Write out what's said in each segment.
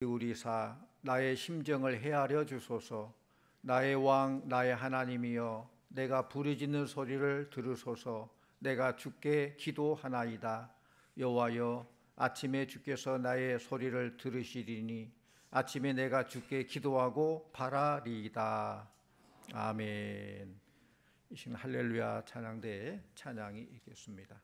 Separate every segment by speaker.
Speaker 1: 우리사 나의 심정을 헤아려 주소서. 나의 왕 나의 하나님이여, 내가 부르짖는 소리를 들으소서. 내가 주께 기도하나이다. 여호와여, 아침에 주께서 나의 소리를 들으시리니 아침에 내가 주께 기도하고 바라리이다. 아멘. 이 시간 할렐루야 찬양대의 찬양이 있겠습니다.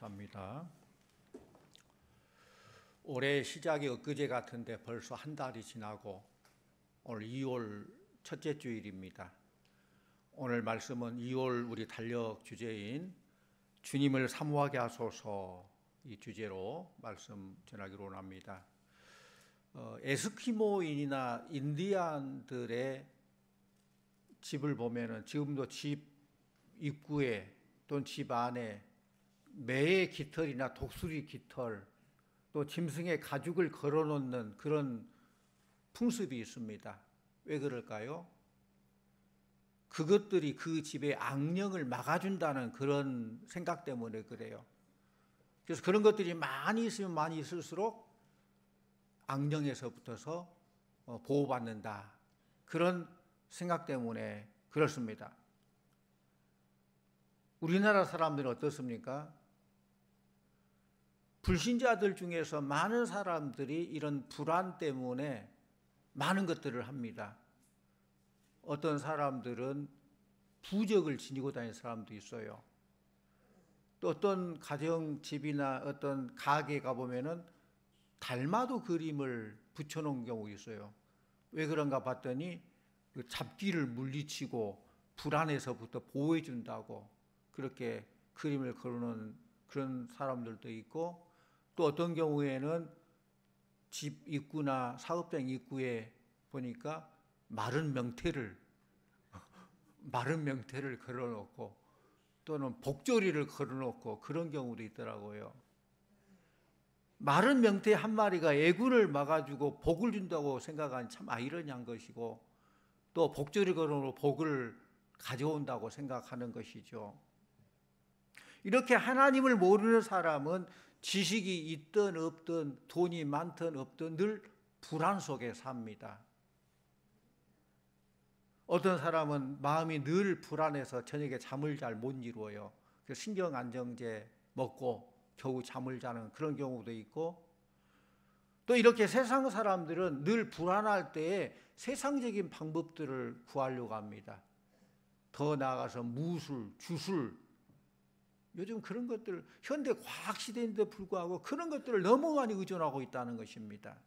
Speaker 1: 감사합니다. 올해 시작이 엊그제 같은데 벌써 한 달이 지나고 오늘 2월 첫째 주일입니다. 오늘 말씀은 2월 우리 달력 주제인 주님을 사모하게 하소서 이 주제로 말씀 전하기로 합니다. 에스키모인이나 인디안들의 집을 보면은 지금도 집 입구에 또는 집 안에 매의 깃털이나 독수리 깃털, 또 짐승의 가죽을 걸어놓는 그런 풍습이 있습니다. 왜 그럴까요? 그것들이 그 집의 악령을 막아준다는 그런 생각 때문에 그래요. 그래서 그런 것들이 많이 있으면 많이 있을수록 악령에서부터서 보호받는다. 그런 생각 때문에 그렇습니다. 우리나라 사람들은 어떻습니까? 불신자들 중에서 많은 사람들이 이런 불안 때문에 많은 것들을 합니다. 어떤 사람들은 부적을 지니고 다니는 사람도 있어요. 또 어떤 가정집이나 어떤 가게에 가보면은 달마도 그림을 붙여놓은 경우가 있어요. 왜 그런가 봤더니 그 잡귀를 물리치고 불안에서부터 보호해준다고 그렇게 그림을 걸어놓은 그런 사람들도 있고, 또 어떤 경우에는 집 입구나 사업장 입구에 보니까 마른 명태를 걸어놓고 또는 복조리를 걸어놓고 그런 경우도 있더라고요. 마른 명태 한 마리가 애군을 막아주고 복을 준다고 생각하니 참 아이러니한 것이고, 또 복조리 걸어놓고 복을 가져온다고 생각하는 것이죠. 이렇게 하나님을 모르는 사람은 지식이 있든 없든 돈이 많든 없든 늘 불안 속에 삽니다. 어떤 사람은 마음이 늘 불안해서 저녁에 잠을 잘 못 이루어요. 신경안정제 먹고 겨우 잠을 자는 그런 경우도 있고, 또 이렇게 세상 사람들은 늘 불안할 때에 세상적인 방법들을 구하려고 합니다. 더 나아가서 무술, 주술, 요즘 그런 것들, 현대 과학 시대인데 불구하고 그런 것들을 너무 많이 의존하고 있다는 것입니다.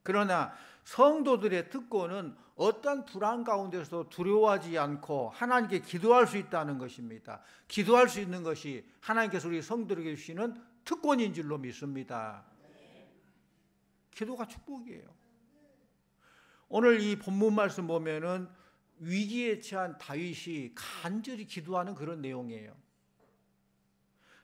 Speaker 1: 그러나 성도들의 특권은 어떤 불안 가운데서 두려워하지 않고 하나님께 기도할 수 있다는 것입니다. 기도할 수 있는 것이 하나님께서 우리 성도들에게 주시는 특권인 줄로 믿습니다. 기도가 축복이에요. 오늘 이 본문 말씀 보면은 위기에 처한 다윗이 간절히 기도하는 그런 내용이에요.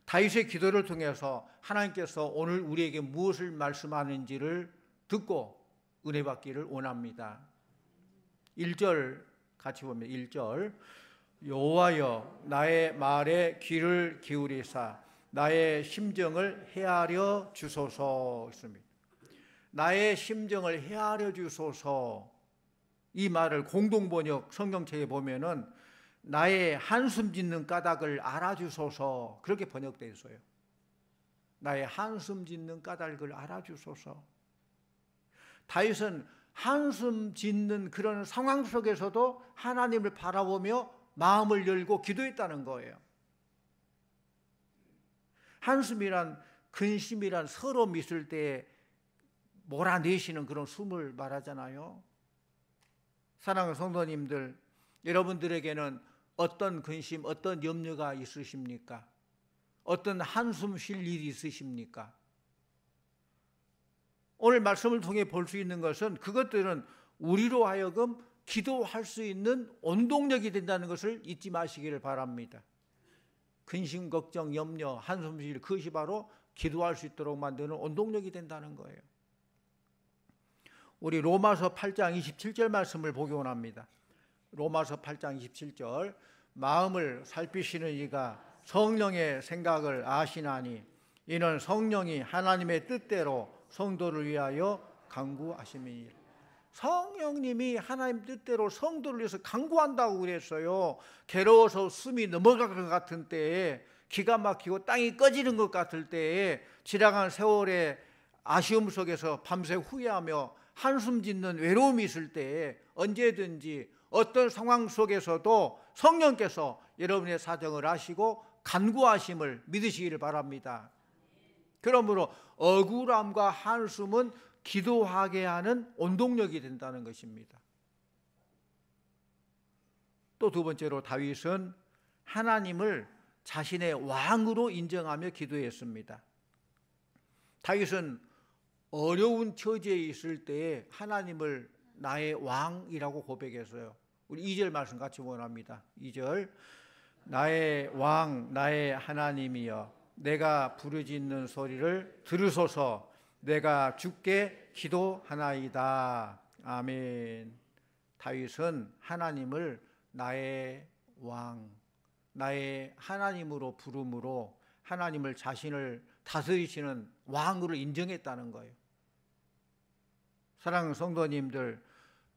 Speaker 1: 다윗의 기도를 통해서 하나님께서 오늘 우리에게 무엇을 말씀하는지를 듣고 은혜 받기를 원합니다. 1절 같이 보면 1절, 여호와여 나의 말에 귀를 기울이사 나의 심정을 헤아려 주소서 있습니다. 나의 심정을 헤아려 주소서, 이 말을 공동번역 성경책에 보면은 나의 한숨 짓는 까닭을 알아주소서, 그렇게 번역되어 있어요. 나의 한숨 짓는 까닭을 알아주소서. 다윗은 한숨 짓는 그런 상황 속에서도 하나님을 바라보며 마음을 열고 기도했다는 거예요. 한숨이란, 근심이란 서러움 있을 때 몰아내시는 그런 숨을 말하잖아요. 사랑하는 성도님들, 여러분들에게는 어떤 근심, 어떤 염려가 있으십니까? 어떤 한숨 쉴 일이 있으십니까? 오늘 말씀을 통해 볼 수 있는 것은 그것들은 우리로 하여금 기도할 수 있는 원동력이 된다는 것을 잊지 마시기를 바랍니다. 근심, 걱정, 염려, 한숨 쉴, 그것이 바로 기도할 수 있도록 만드는 원동력이 된다는 거예요. 우리 로마서 8장 27절 말씀을 보기 원합니다. 로마서 8장 27절, 마음을 살피시는 이가 성령의 생각을 아시나니 이는 성령이 하나님의 뜻대로 성도를 위하여 간구하심이니라. 성령님이 하나님 뜻대로 성도를 위해서 간구한다고 그랬어요. 괴로워서 숨이 넘어갈 것 같은 때에, 기가 막히고 땅이 꺼지는 것 같을 때에, 지나간 세월의 아쉬움 속에서 밤새 후회하며 한숨 짓는 외로움이 있을 때에 언제든지 어떤 상황 속에서도 성령께서 여러분의 사정을 아시고 간구하심을 믿으시기를 바랍니다. 그러므로 억울함과 한숨은 기도하게 하는 원동력이 된다는 것입니다. 또 두 번째로 다윗은 하나님을 자신의 왕으로 인정하며 기도했습니다. 다윗은 어려운 처지에 있을 때에 하나님을 나의 왕이라고 고백했어요. 우리 2절 말씀 같이 원합니다. 2절, 나의 왕, 나의 하나님이여 내가 부르짖는 소리를 들으소서. 내가 주께 기도하나이다. 아멘. 다윗은 하나님을 나의 왕, 나의 하나님으로 부름으로 하나님을 자신을 다스리시는 왕으로 인정했다는 거예요. 사랑하는 성도님들,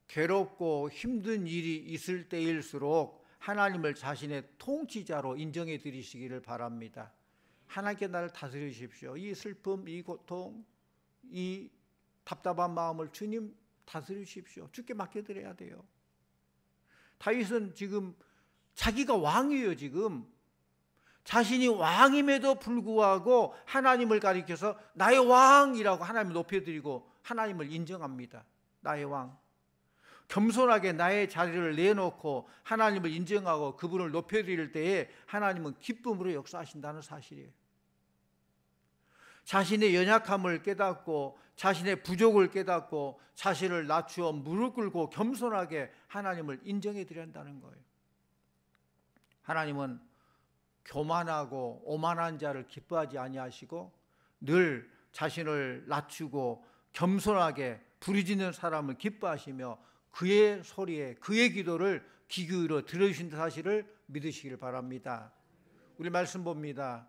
Speaker 1: 괴롭고 힘든 일이 있을 때일수록 하나님을 자신의 통치자로 인정해 드리시기를 바랍니다. 하나님께 나를 다스려 주십시오. 이 슬픔, 이 고통, 이 답답한 마음을 주님 다스려 주십시오. 주께 맡겨드려야 돼요. 다윗은 지금 자기가 왕이에요. 지금 자신이 왕임에도 불구하고 하나님을 가리켜서 나의 왕이라고 하나님을 높여드리고 하나님을 인정합니다. 나의 왕. 겸손하게 나의 자리를 내놓고 하나님을 인정하고 그분을 높여드릴 때에 하나님은 기쁨으로 역사하신다는 사실이에요. 자신의 연약함을 깨닫고 자신의 부족을 깨닫고 자신을 낮추어 무릎 꿇고 겸손하게 하나님을 인정해 드려야 한다는 거예요. 하나님은 교만하고 오만한 자를 기뻐하지 아니하시고 늘 자신을 낮추고 겸손하게 부르짖는 사람을 기뻐하시며 그의 소리에 그의 기도를 귀 기울여 들으신 사실을 믿으시길 바랍니다. 우리 말씀 봅니다.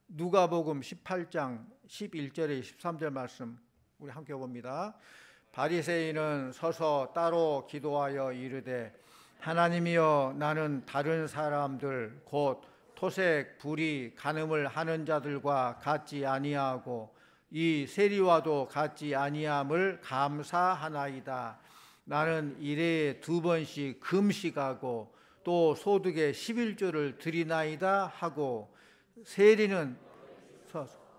Speaker 1: 누가복음 18장 11절에 13절 말씀 우리 함께 봅니다. 바리새인은 서서 따로 기도하여 이르되 하나님이여 나는 다른 사람들 곧 토색, 불의, 간음을 하는 자들과 같지 아니하고 이 세리와도 같지 아니함을 감사하나이다. 나는 일에 2번씩 금식하고 또 소득의 11조를 드리나이다 하고 세리는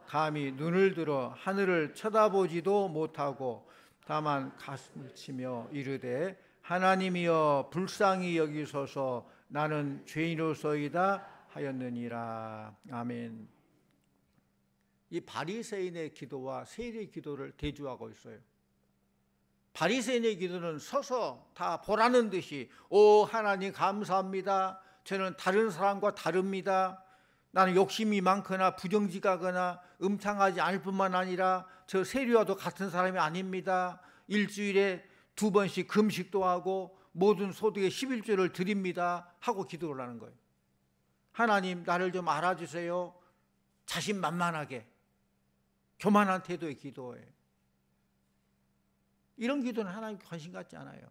Speaker 1: 감히 눈을 들어 하늘을 쳐다보지도 못하고 다만 가슴을 치며 이르되 하나님이여 불쌍히 여기소서 나는 죄인으로서이다 하였느니라. 아멘. 이 바리새인의 기도와 세리의 기도를 대조하고 있어요. 바리새인의 기도는 서서 다 보라는 듯이 오 하나님 감사합니다. 저는 다른 사람과 다릅니다. 나는 욕심이 많거나 부정직하거나 음탕하지 않을 뿐만 아니라 저 세리와도 같은 사람이 아닙니다. 일주일에 2번씩 금식도 하고 모든 소득의 11조를 드립니다 하고 기도를 하는 거예요. 하나님 나를 좀 알아주세요. 자신만만하게 교만한 태도의 기도예요. 이런 기도는 하나님께 관심 갖지 않아요.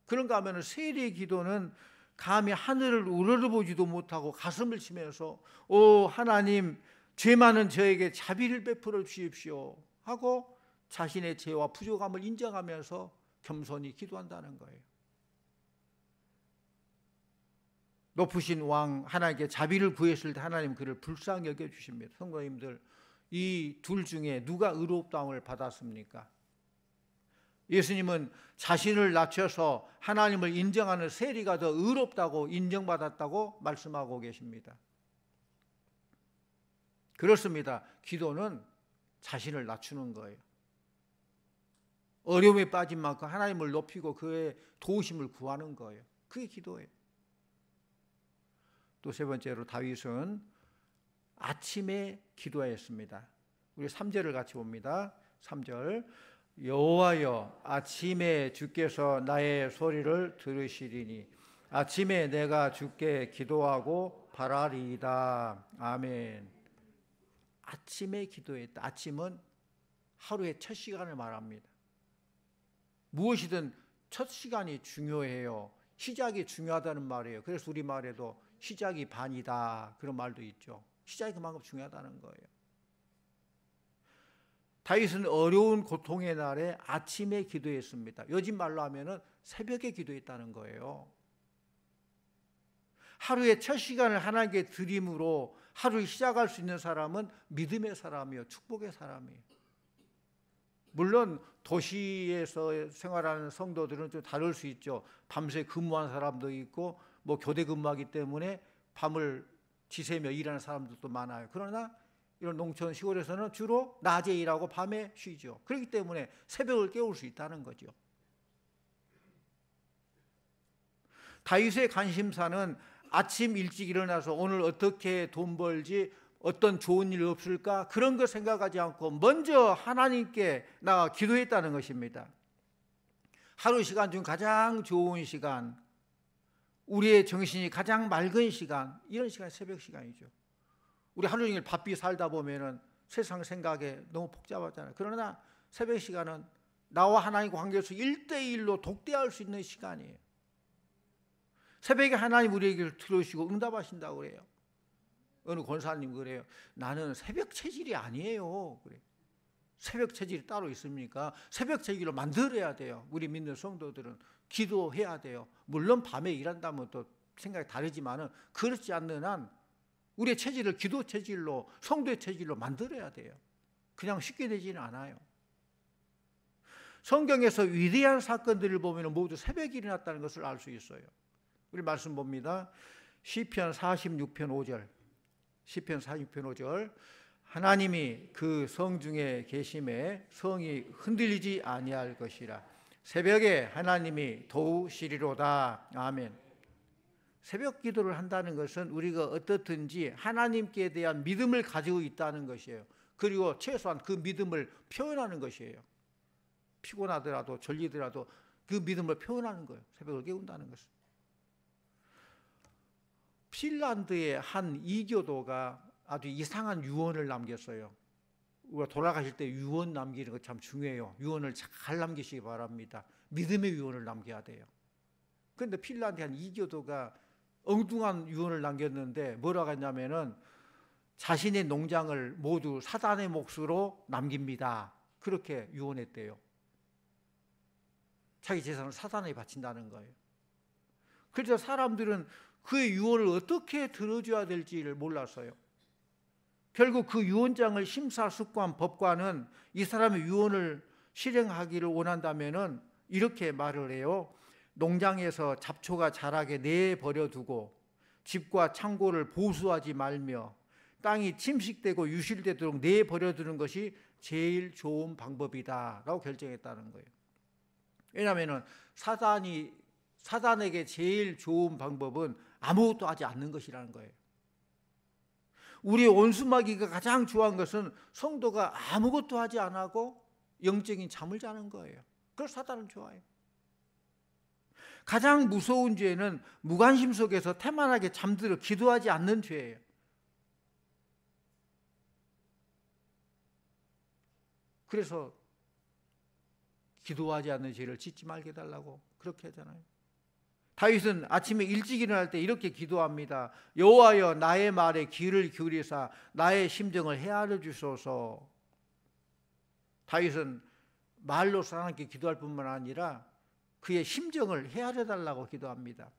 Speaker 1: 그런가 하면 세리의 기도는 감히 하늘을 우러러보지도 못하고 가슴을 치면서 오 하나님 죄 많은 저에게 자비를 베풀어 주십시오 하고 자신의 죄와 부족함을 인정하면서 겸손히 기도한다는 거예요. 높으신 왕 하나님께 자비를 구했을 때 하나님 그를 불쌍히 여겨주십니다. 성도님들 이 둘 중에 누가 의롭다함을 받았습니까? 예수님은 자신을 낮춰서 하나님을 인정하는 세리가 더 의롭다고 인정받았다고 말씀하고 계십니다. 그렇습니다. 기도는 자신을 낮추는 거예요. 어려움에 빠진 만큼 하나님을 높이고 그의 도우심을 구하는 거예요. 그게 기도예요. 또 세 번째로 다윗은 아침에 기도했습니다. 우리 3절을 같이 봅니다. 3절 여호와여 아침에 주께서 나의 소리를 들으시리니 아침에 내가 주께 기도하고 바라리이다. 아멘. 아침에 기도했다. 아침은 하루의 첫 시간을 말합니다. 무엇이든 첫 시간이 중요해요. 시작이 중요하다는 말이에요. 그래서 우리말에도 시작이 반이다 그런 말도 있죠. 시작이 그만큼 중요하다는 거예요. 다윗은 어려운 고통의 날에 아침에 기도했습니다. 요즘 말로 하면은 새벽에 기도했다는 거예요. 하루의 첫 시간을 하나님께 드림으로 하루를 시작할 수 있는 사람은 믿음의 사람이요 축복의 사람이에요. 물론 도시에서 생활하는 성도들은 좀 다를 수 있죠. 밤새 근무한 사람도 있고 뭐 교대 근무하기 때문에 밤을 지새며 일하는 사람들도 많아요. 그러나 이런 농촌 시골에서는 주로 낮에 일하고 밤에 쉬죠. 그렇기 때문에 새벽을 깨울 수 있다는 거죠. 다윗의 관심사는 아침 일찍 일어나서 오늘 어떻게 돈 벌지 어떤 좋은 일 없을까 그런 거 생각하지 않고 먼저 하나님께 나가 기도했다는 것입니다. 하루 시간 중 가장 좋은 시간, 우리의 정신이 가장 맑은 시간, 이런 시간이 새벽 시간이죠. 우리 하루 종일 바삐 살다 보면은 세상 생각에 너무 복잡하잖아요. 그러나 새벽 시간은 나와 하나님 관계에서 1대1로 독대할 수 있는 시간이에요. 새벽에 하나님 우리 얘기를 들으시고 응답하신다고 그래요. 어느 권사님 그래요. 나는 새벽 체질이 아니에요. 그래. 새벽 체질이 따로 있습니까? 새벽 체질로 만들어야 돼요. 우리 믿는 성도들은 기도해야 돼요. 물론 밤에 일한다면 또 생각이 다르지만은 그렇지 않는 한 우리의 체질을 기도 체질로 성도의 체질로 만들어야 돼요. 그냥 쉽게 되지는 않아요. 성경에서 위대한 사건들을 보면 모두 새벽에 일어났다는 것을 알 수 있어요. 우리 말씀 봅니다. 시편 46편 5절. 시편 46편 5절. 하나님이 그 성 중에 계심에 성이 흔들리지 아니할 것이라. 새벽에 하나님이 도우시리로다. 아멘. 새벽 기도를 한다는 것은 우리가 어떻든지 하나님께 대한 믿음을 가지고 있다는 것이에요. 그리고 최소한 그 믿음을 표현하는 것이에요. 피곤하더라도 졸리더라도 그 믿음을 표현하는 거예요. 새벽을 깨운다는 것은. 핀란드의 한 이교도가 아주 이상한 유언을 남겼어요. 우리가 돌아가실 때 유언 남기는 거 참 중요해요. 유언을 잘 남기시기 바랍니다. 믿음의 유언을 남겨야 돼요. 그런데 핀란드의 한 이교도가 엉뚱한 유언을 남겼는데 뭐라고 했냐면은 자신의 농장을 모두 사단의 몫으로 남깁니다. 그렇게 유언했대요. 자기 재산을 사단에 바친다는 거예요. 그래서 사람들은 그의 유언을 어떻게 들어줘야 될지를 몰랐어요. 결국 그 유언장을 심사숙고한 법관은 이 사람의 유언을 실행하기를 원한다면은 이렇게 말을 해요. 농장에서 잡초가 자라게 내버려 두고 집과 창고를 보수하지 말며 땅이 침식되고 유실되도록 내버려 두는 것이 제일 좋은 방법이다 라고 결정했다는 거예요. 왜냐하면 사단에게 제일 좋은 방법은 아무것도 하지 않는 것이라는 거예요. 우리 원수마귀가 가장 좋아하는 것은 성도가 아무것도 하지 않고 영적인 잠을 자는 거예요. 그걸 사단은 좋아해요. 가장 무서운 죄는 무관심 속에서 태만하게 잠들어 기도하지 않는 죄예요. 그래서 기도하지 않는 죄를 짓지 말게 해달라고 그렇게 하잖아요. 다윗은 아침에 일찍 일어날 때 이렇게 기도합니다. 여호와여 나의 말에 귀를 기울이사 나의 심정을 헤아려 주소서. 다윗은 말로 하나님께 기도할 뿐만 아니라 그의 심정을 헤아려 달라고 기도합니다.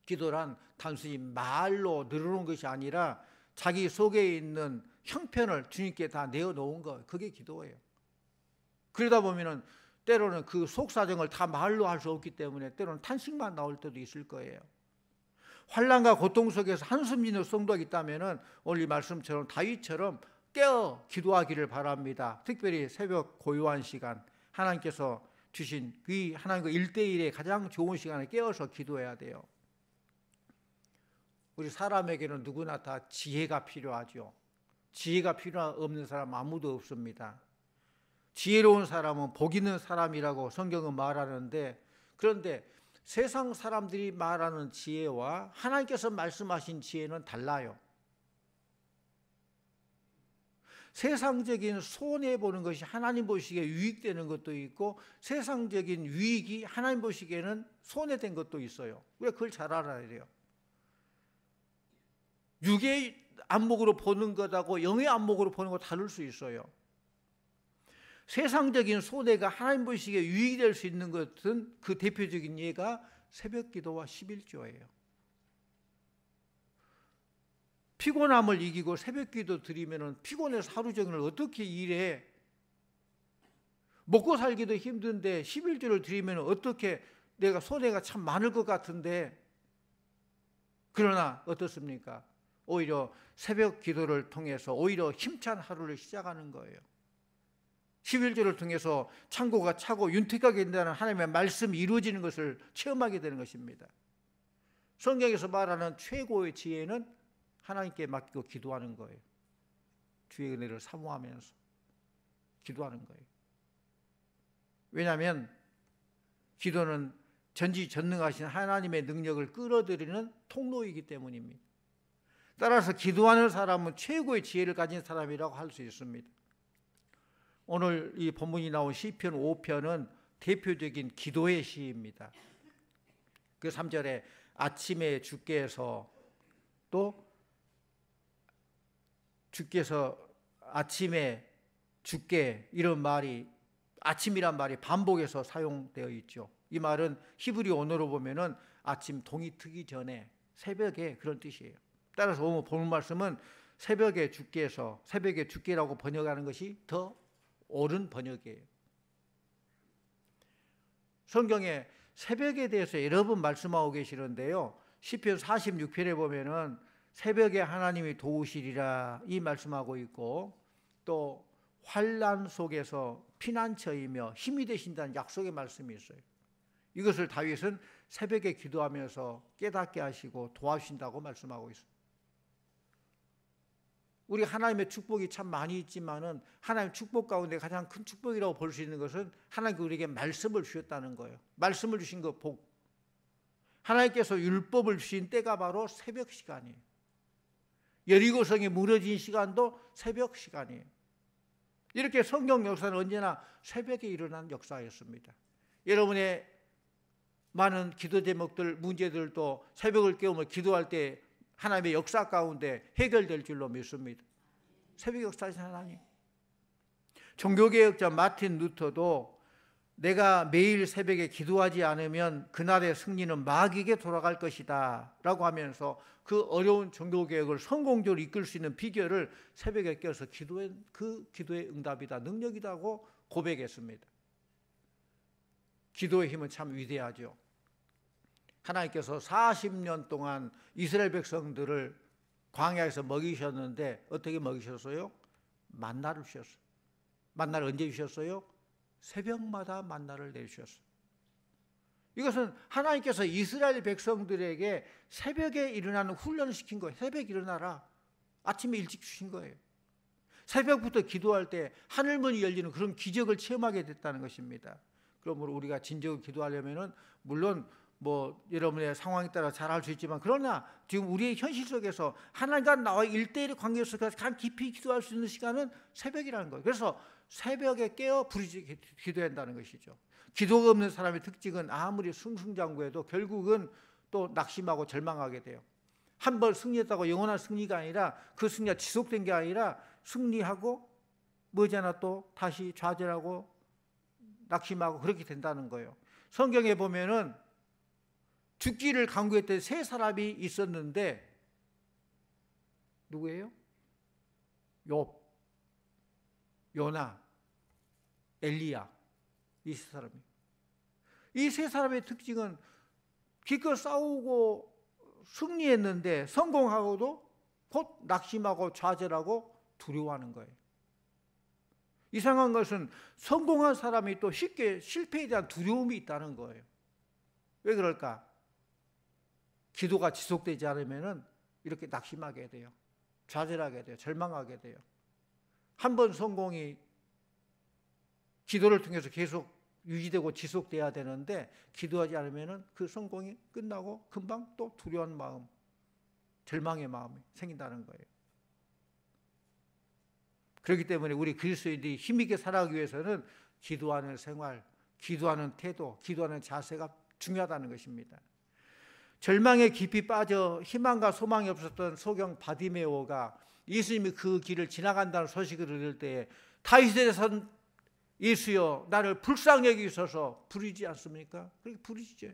Speaker 1: 기도란 단순히 말로 늘어놓은 것이 아니라 자기 속에 있는 형편을 주님께 다 내어놓은 거, 그게 기도예요. 그러다 보면은 때로는 그 속사정을 다 말로 할 수 없기 때문에 때로는 탄식만 나올 때도 있을 거예요. 환난과 고통 속에서 한숨 짓는 성도가 있다면은 오늘 이 말씀처럼 다윗처럼 깨어 기도하기를 바랍니다. 특별히 새벽 고요한 시간, 하나님께서 주신 그 하나님과 1대1의 가장 좋은 시간에 깨어서 기도해야 돼요. 우리 사람에게는 누구나 다 지혜가 필요하죠. 지혜가 필요 없는 사람 아무도 없습니다. 지혜로운 사람은 복 있는 사람이라고 성경은 말하는데, 그런데 세상 사람들이 말하는 지혜와 하나님께서 말씀하신 지혜는 달라요. 세상적인 손해보는 것이 하나님 보시기에 유익되는 것도 있고 세상적인 유익이 하나님 보시기에는 손해된 것도 있어요. 왜 그걸 잘 알아야 돼요. 육의 안목으로 보는 것하고 영의 안목으로 보는 것 다를 수 있어요. 세상적인 손해가 하나님 보시기에 유익이 될 수 있는 것은 그 대표적인 예가 새벽기도와 11조예요. 피곤함을 이기고 새벽기도 드리면 피곤해서 하루 종일 어떻게 일해? 먹고 살기도 힘든데 11조를 드리면 어떻게 내가 손해가 참 많을 것 같은데, 그러나 어떻습니까? 오히려 새벽 기도를 통해서 오히려 힘찬 하루를 시작하는 거예요. 11조를 통해서 창고가 차고 윤택하게 된다는 하나님의 말씀이 이루어지는 것을 체험하게 되는 것입니다. 성경에서 말하는 최고의 지혜는 하나님께 맡기고 기도하는 거예요. 주의 은혜를 사모하면서 기도하는 거예요. 왜냐하면 기도는 전지전능하신 하나님의 능력을 끌어들이는 통로이기 때문입니다. 따라서 기도하는 사람은 최고의 지혜를 가진 사람이라고 할 수 있습니다. 오늘 이 본문이 나온 시편 5편은 대표적인 기도의 시입니다. 그 3절에 아침에 주께서, 또 주께서 아침에 주께, 이런 말이, 아침이란 말이 반복해서 사용되어 있죠. 이 말은 히브리 언어로 보면은 아침 동이 트기 전에, 새벽에, 그런 뜻이에요. 따라서 오늘 본문 말씀은 새벽에 주께서, 새벽에 주께라고 번역하는 것이 더 옳은 번역이에요. 성경에 새벽에 대해서 여러 번 말씀하고 계시는데요, 시편 46편에 보면은 새벽에 하나님이 도우시리라 이 말씀하고 있고, 또 환난 속에서 피난처이며 힘이 되신다는 약속의 말씀이 있어요. 이것을 다윗은 새벽에 기도하면서 깨닫게 하시고 도와주신다고 말씀하고 있어요. 우리 하나님의 축복이 참 많이 있지만은 하나님의 축복 가운데 가장 큰 축복이라고 볼 수 있는 것은 하나님께서 우리에게 말씀을 주셨다는 거예요. 말씀을 주신 것 복. 하나님께서 율법을 주신 때가 바로 새벽 시간이에요. 여리고성이 무너진 시간도 새벽 시간이에요. 이렇게 성경 역사는 언제나 새벽에 일어난 역사였습니다. 여러분의 많은 기도 제목들, 문제들도 새벽을 깨우며 기도할 때 하나님의 역사 가운데 해결될 줄로 믿습니다. 새벽 역사신 하나님. 종교개혁자 마틴 루터도 내가 매일 새벽에 기도하지 않으면 그날의 승리는 마귀에게 돌아갈 것이다 라고 하면서 그 어려운 종교개혁을 성공적으로 이끌 수 있는 비결을 새벽에 깨어서 그 기도의 응답이다, 능력이다고 고백했습니다. 기도의 힘은 참 위대하죠. 하나님께서 40년 동안 이스라엘 백성들을 광야에서 먹이셨는데 어떻게 먹이셨어요? 만나를 주셨어요. 만나를 언제 주셨어요? 새벽마다 만나를 내주셨어요. 이것은 하나님께서 이스라엘 백성들에게 새벽에 일어나는 훈련을 시킨 거예요. 새벽에 일어나라. 아침에 일찍 주신 거예요. 새벽부터 기도할 때 하늘문이 열리는 그런 기적을 체험하게 됐다는 것입니다. 그러므로 우리가 진정으로 기도하려면은 물론 여러분의 상황에 따라 잘할 수 있지만, 그러나 지금 우리의 현실 속에서 하나님과 나와 1대1의 관계 속에서 가장 깊이 기도할 수 있는 시간은 새벽이라는 거예요. 그래서 새벽에 깨어 부르짖어 기도해야 한다는 것이죠. 기도가 없는 사람의 특징은 아무리 승승장구해도 결국은 또 낙심하고 절망하게 돼요. 한번 승리했다고 영원한 승리가 아니라, 그 승리가 지속된 게 아니라 승리하고 머지않아 또 다시 좌절하고 낙심하고 그렇게 된다는 거예요. 성경에 보면은 죽기를 간구했던 세 사람이 있었는데 누구예요? 욥, 요나, 엘리야, 이 세 사람이. 이 세 사람의 특징은 기껏 싸우고 승리했는데 성공하고도 곧 낙심하고 좌절하고 두려워하는 거예요. 이상한 것은 성공한 사람이 또 쉽게 실패에 대한 두려움이 있다는 거예요. 왜 그럴까? 기도가 지속되지 않으면 이렇게 낙심하게 돼요. 좌절하게 돼요. 절망하게 돼요. 한 번 성공이 기도를 통해서 계속 유지되고 지속돼야 되는데, 기도하지 않으면 그 성공이 끝나고 금방 또 두려운 마음, 절망의 마음이 생긴다는 거예요. 그렇기 때문에 우리 그리스도인들이 힘있게 살아가기 위해서는 기도하는 생활, 기도하는 태도, 기도하는 자세가 중요하다는 것입니다. 절망에 깊이 빠져 희망과 소망이 없었던 소경 바디메오가 예수님이 그 길을 지나간다는 소식을 들을 때 다윗의 son 예수여 나를 불쌍히 여기소서 부르지 않습니까? 그렇게 부르시죠.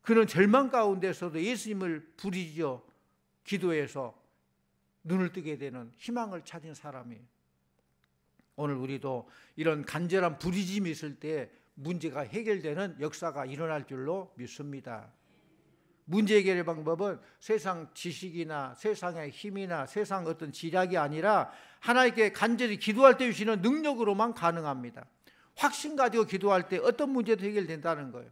Speaker 1: 그는 절망 가운데서도 예수님을 부르짖어 기도해서 눈을 뜨게 되는 희망을 찾은 사람이에요. 오늘 우리도 이런 간절한 부르짖음이 있을 때 문제가 해결되는 역사가 일어날 줄로 믿습니다. 문제 해결의 방법은 세상 지식이나 세상의 힘이나 세상 어떤 지략이 아니라 하나님께 간절히 기도할 때 주시는 능력으로만 가능합니다. 확신 가지고 기도할 때 어떤 문제도 해결된다는 거예요.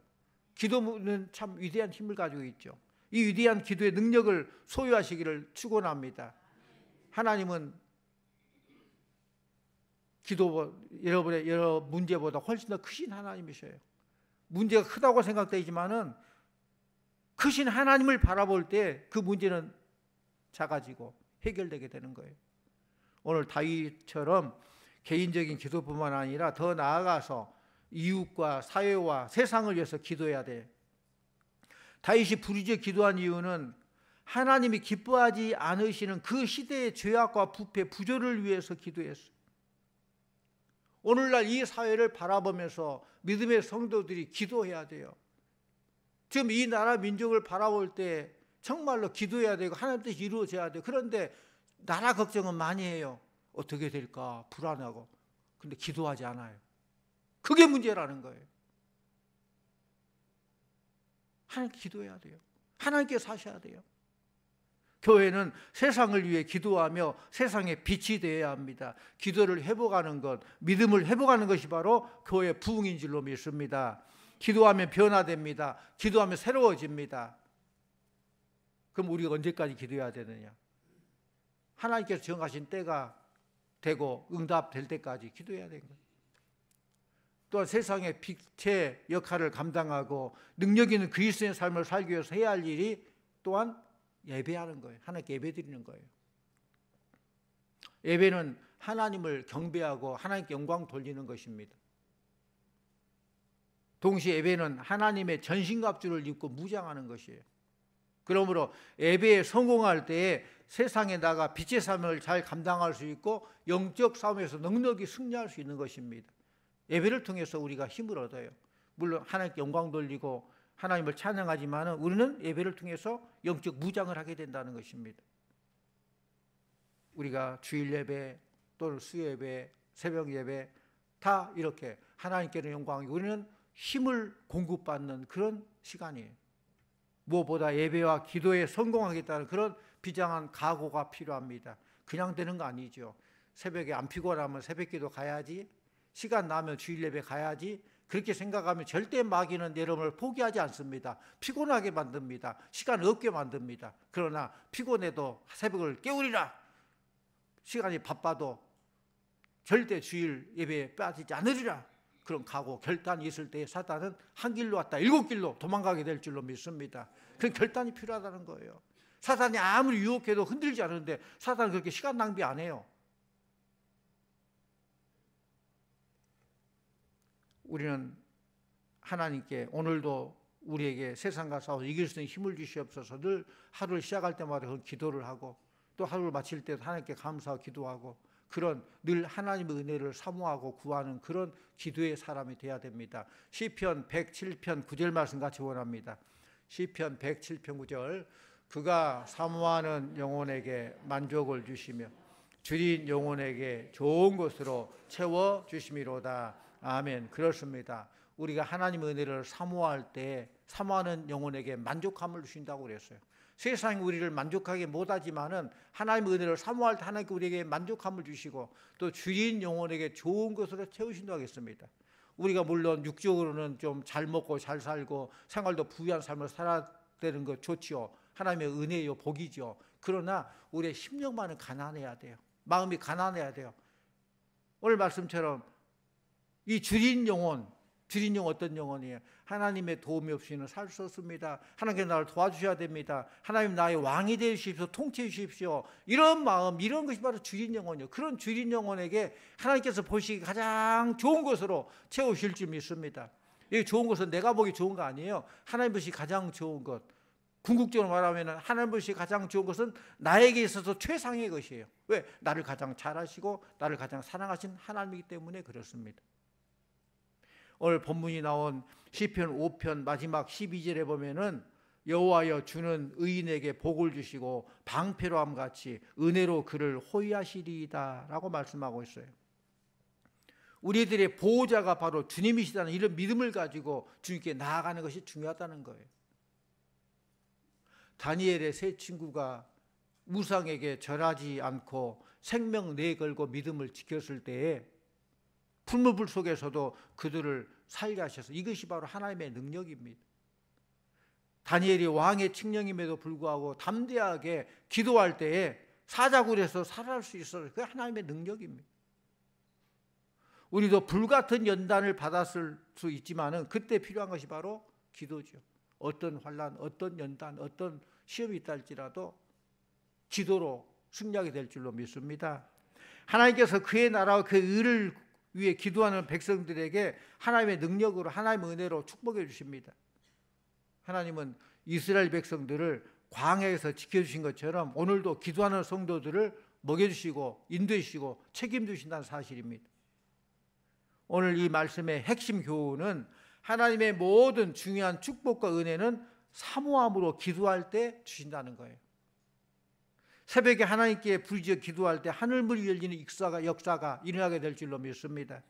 Speaker 1: 기도는 참 위대한 힘을 가지고 있죠. 이 위대한 기도의 능력을 소유하시기를 축원합니다. 하나님은 여러분의 여러 문제보다 훨씬 더 크신 하나님이셔요. 문제가 크다고 생각되지만은 크신 하나님을 바라볼 때 그 문제는 작아지고 해결되게 되는 거예요. 오늘 다윗처럼 개인적인 기도뿐만 아니라 더 나아가서 이웃과 사회와 세상을 위해서 기도해야 돼. 다윗이 부르짖어 기도한 이유는 하나님이 기뻐하지 않으시는 그 시대의 죄악과 부패, 부조를 위해서 기도했어요. 오늘날 이 사회를 바라보면서 믿음의 성도들이 기도해야 돼요. 지금 이 나라 민족을 바라볼 때 정말로 기도해야 되고 하나님 뜻이 이루어져야 돼요. 그런데 나라 걱정은 많이 해요. 어떻게 될까 불안하고. 근데 기도하지 않아요. 그게 문제라는 거예요. 하나님께 기도해야 돼요. 하나님께 사셔야 돼요. 교회는 세상을 위해 기도하며 세상의 빛이 되어야 합니다. 기도를 회복하는 것, 믿음을 회복하는 것이 바로 교회의 부흥인 줄로 믿습니다. 기도하면 변화됩니다. 기도하면 새로워집니다. 그럼 우리가 언제까지 기도해야 되느냐? 하나님께서 정하신 때가 되고 응답될 때까지 기도해야 되는 거예요. 또한 세상의 빛의 역할을 감당하고 능력 있는 그리스도의 삶을 살기 위해서 해야 할 일이 또한 예배하는 거예요. 하나님께 예배드리는 거예요. 예배는 하나님을 경배하고 하나님께 영광 돌리는 것입니다. 동시에 예배는 하나님의 전신갑주를 입고 무장하는 것이에요. 그러므로 예배에 성공할 때에 세상에 나가 빛의 삶을 잘 감당할 수 있고 영적 싸움에서 넉넉히 승리할 수 있는 것입니다. 예배를 통해서 우리가 힘을 얻어요. 물론 하나님께 영광 돌리고 하나님을 찬양하지만 우리는 예배를 통해서 영적 무장을 하게 된다는 것입니다. 우리가 주일 예배 또는 수예배, 새벽 예배 다 이렇게 하나님께는 영광이, 우리는 힘을 공급받는 그런 시간이에요. 무엇보다 예배와 기도에 성공하겠다는 그런 비장한 각오가 필요합니다. 그냥 되는 거 아니죠. 새벽에 안 피곤하면 새벽기도 가야지, 시간 나면 주일 예배 가야지, 그렇게 생각하면 절대 마귀는 여러분을 포기하지 않습니다. 피곤하게 만듭니다. 시간 없게 만듭니다. 그러나 피곤해도 새벽을 깨우리라, 시간이 바빠도 절대 주일 예배에 빠지지 않으리라, 그런 각오, 결단이 있을 때 사단은 한 길로 왔다 7길로 도망가게 될 줄로 믿습니다. 그 결단이 필요하다는 거예요. 사단이 아무리 유혹해도 흔들지 않는데 사단은 그렇게 시간 낭비 안 해요. 우리는 하나님께 오늘도 우리에게 세상과 싸워 이길 수 있는 힘을 주시옵소서 늘 하루를 시작할 때마다 그런 기도를 하고 또 하루를 마칠 때도 하나님께 감사하고 기도하고 그런 늘 하나님의 은혜를 사모하고 구하는 그런 기도의 사람이 되어야 됩니다. 시편 107편 9절 말씀 같이 원합니다. 시편 107편 9절, 그가 사모하는 영혼에게 만족을 주시며 줄인 영혼에게 좋은 것으로 채워주심이로다. 아멘. 그렇습니다. 우리가 하나님의 은혜를 사모할 때 사모하는 영혼에게 만족함을 주신다고 그랬어요. 세상이 우리를 만족하게 못하지만은 하나님의 은혜를 사모할 때 하나님께 우리에게 만족함을 주시고 또 주인 영혼에게 좋은 것으로 채우신다고 하겠습니다. 우리가 물론 육적으로는 좀 잘 먹고 잘 살고 생활도 부유한 삶을 살아야 되는 것 좋지요. 하나님의 은혜요, 복이죠. 그러나 우리의 심령만은 가난해야 돼요. 마음이 가난해야 돼요. 오늘 말씀처럼 이 주인 영혼 어떤 영혼이에요? 하나님의 도움이 없이는 살 수 없습니다. 하나님께서 나를 도와주셔야 됩니다. 하나님 나의 왕이 되주십시오. 통치해 주십시오. 이런 마음, 이런 것이 바로 주인 영혼이에요. 그런 주인 영혼에게 하나님께서 보시기 가장 좋은 것으로 채우실 줄 믿습니다. 이 좋은 것은 내가 보기 좋은 거 아니에요. 하나님 보시기 가장 좋은 것. 궁극적으로 말하면 하나님 보시기 가장 좋은 것은 나에게 있어서 최상의 것이에요. 왜? 나를 가장 잘 아시고 나를 가장 사랑하신 하나님이기 때문에 그렇습니다. 오늘 본문이 나온 시편 5편 마지막 12절에 보면은 여호와여 주는 의인에게 복을 주시고 방패로함 같이 은혜로 그를 호위하시리이다 라고 말씀하고 있어요. 우리들의 보호자가 바로 주님이시다는 이런 믿음을 가지고 주님께 나아가는 것이 중요하다는 거예요. 다니엘의 세 친구가 우상에게 절하지 않고 생명 내걸고 믿음을 지켰을 때에 풀무불 속에서도 그들을 살게 하셔서 이것이 바로 하나님의 능력입니다. 다니엘이 왕의 칙령임에도 불구하고 담대하게 기도할 때에 사자굴에서 살아날 수 있어요. 그게 하나님의 능력입니다. 우리도 불같은 연단을 받았을 수 있지만은 그때 필요한 것이 바로 기도죠. 어떤 환난, 어떤 연단, 어떤 시험이 있다 할지라도 기도로 승리하게 될 줄로 믿습니다. 하나님께서 그의 나라와 그 의를 위해 기도하는 백성들에게 하나님의 능력으로 하나님의 은혜로 축복해 주십니다. 하나님은 이스라엘 백성들을 광야에서 지켜주신 것처럼 오늘도 기도하는 성도들을 먹여주시고 인도해 주시고 책임지신다는 사실입니다. 오늘 이 말씀의 핵심 교훈은 하나님의 모든 중요한 축복과 은혜는 사모함으로 기도할 때 주신다는 거예요. 새벽에 하나님께 부르짖어 기도할 때 하늘문이 열리는 역사가 일어나게 될 줄로 믿습니다.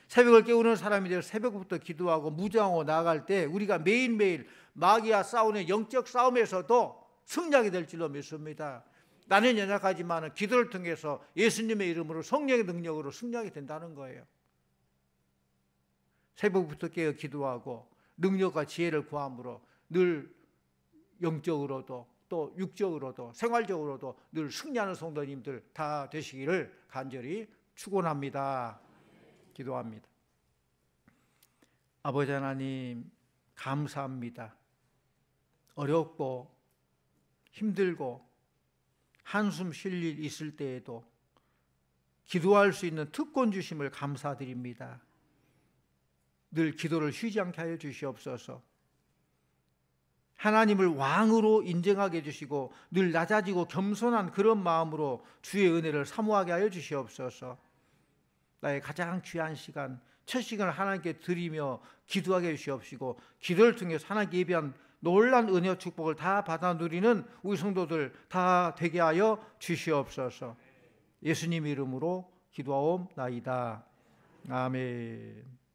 Speaker 1: 새벽을 깨우는 사람이 되어 새벽부터 기도하고 무장하고 나아갈 때 우리가 매일매일 마귀와 싸우는 영적 싸움에서도 승리하게 될 줄로 믿습니다. 나는 연약하지만 기도를 통해서 예수님의 이름으로 성령의 능력으로 승리하게 된다는 거예요. 새벽부터 깨어 기도하고 능력과 지혜를 구함으로 늘 영적으로도 또 육적으로도 생활적으로도 늘 승리하는 성도님들 다 되시기를 간절히 축원합니다. 기도합니다. 아버지 하나님 감사합니다. 어렵고 힘들고 한숨 쉴 일 있을 때에도 기도할 수 있는 특권 주심을 감사드립니다. 늘 기도를 쉬지 않게 하여 주시옵소서. 하나님을 왕으로 인정하게 해주시고 늘 낮아지고 겸손한 그런 마음으로 주의 은혜를 사모하게 하여 주시옵소서. 나의 가장 귀한 시간, 첫 시간을 하나님께 드리며 기도하게 해주시옵시고 기도를 통해서 하나님께 예비한 놀란 은혜와 축복을 다 받아 누리는 우리 성도들 다 되게 하여 주시옵소서. 예수님 이름으로 기도하옵나이다. 아멘.